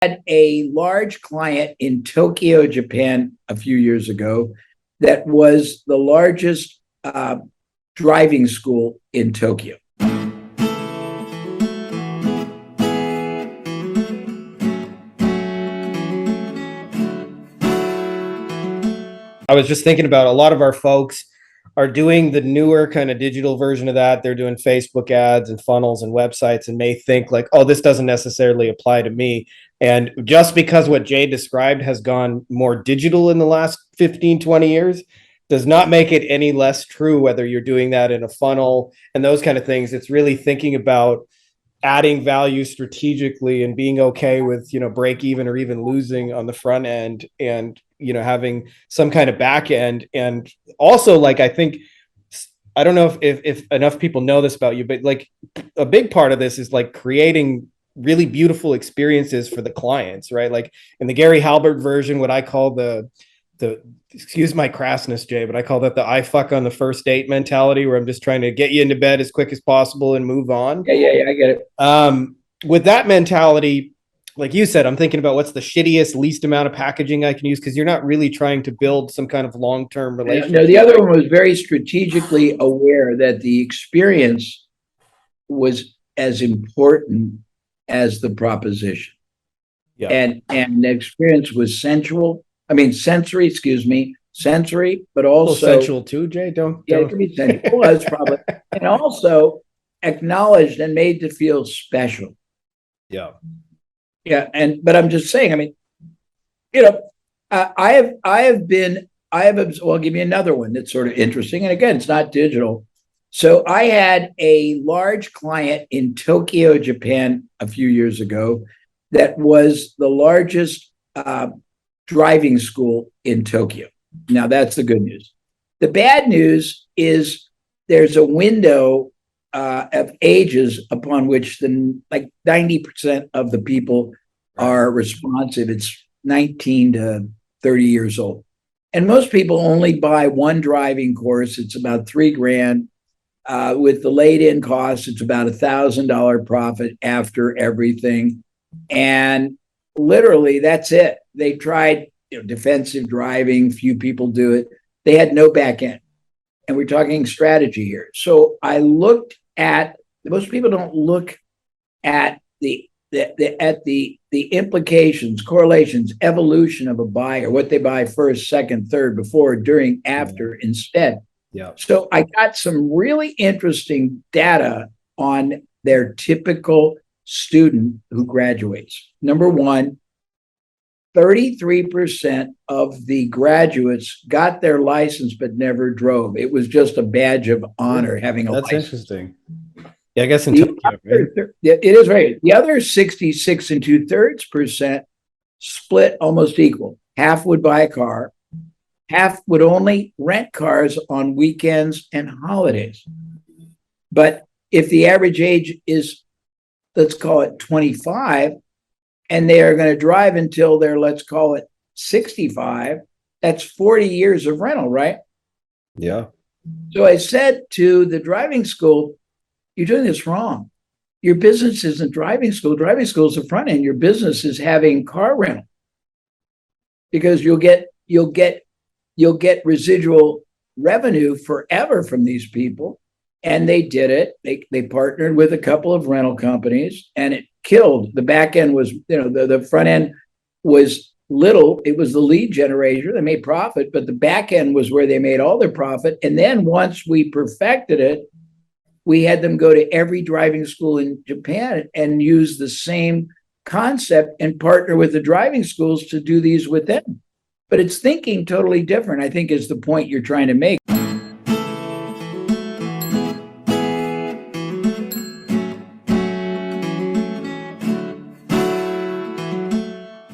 Had a large client in Tokyo, Japan, a few years ago that was the largest driving school in Tokyo. I was just thinking about a lot of our folks are doing the newer kind of digital version of that. They're doing Facebook ads and funnels and websites and may think like, oh, this doesn't necessarily apply to me. And just because what Jay described has gone more digital in the last 15, 20 years does not make it any less true, whether you're doing that in a funnel and those kind of things. It's really thinking about adding value strategically and being okay with, break even or even losing on the front end, and having some kind of back end. And also, like, I think, I don't know if enough people know this about you, but like a big part of this is like creating really beautiful experiences for the clients, right? Like in the Gary Halbert version, what I call the excuse my crassness, Jay, but I call that the I fuck on the first date mentality, where I'm just trying to get you into bed as quick as possible and move on. Yeah, I get it. With that mentality, like you said, I'm thinking about what's the shittiest, least amount of packaging I can use, because you're not really trying to build some kind of long-term relationship. No, the other one was very strategically aware that the experience was as important as the proposition. Yeah. And the experience was sensory, but also sensual too, Jay. It can be sensual. That's probably, and also acknowledged and made to feel special. Yeah. But I'm just saying, I'll give you another one that's sort of interesting. And again, it's not digital. So I had a large client in Tokyo, Japan, a few years ago that was the largest driving school in Tokyo. Now, that's the good news. The bad news is there's a window of ages upon which 90% of the people are responsive. It's 19 to 30 years old. And most people only buy one driving course. It's about $3,000. With the laid-in costs, it's about $1,000 profit after everything. And literally, that's it. They tried defensive driving. Few people do it. They had no back end. And we're talking strategy here. So I looked at, most people don't look at the implications, correlations, evolution of a buyer, what they buy first, second, third, before, during, after, instead. Yeah. So I got some really interesting data on their typical student who graduates. Number one, 33% of the graduates got their license but never drove. It was just a badge of honor having a license. That's interesting. Yeah, I guess in Tokyo, right? It is right. The other 66 2/3% split almost equal. Half would buy a car, half would only rent cars on weekends and holidays. But if the average age is, let's call it 25, and they are going to drive until they're, let's call it 65, that's 40 years of rental, right? Yeah. So I said to the driving school, you're doing this wrong. Your business isn't driving school. Driving school is the front end. Your business is having car rental, because you'll get residual revenue forever from these people. And they did it. They partnered with a couple of rental companies, and it killed. The back end was, the front end was little. It was the lead generator. They made profit, but the back end was where they made all their profit. And then once we perfected it, we had them go to every driving school in Japan and use the same concept and partner with the driving schools to do these with them. But it's thinking totally different, I think, is the point you're trying to make.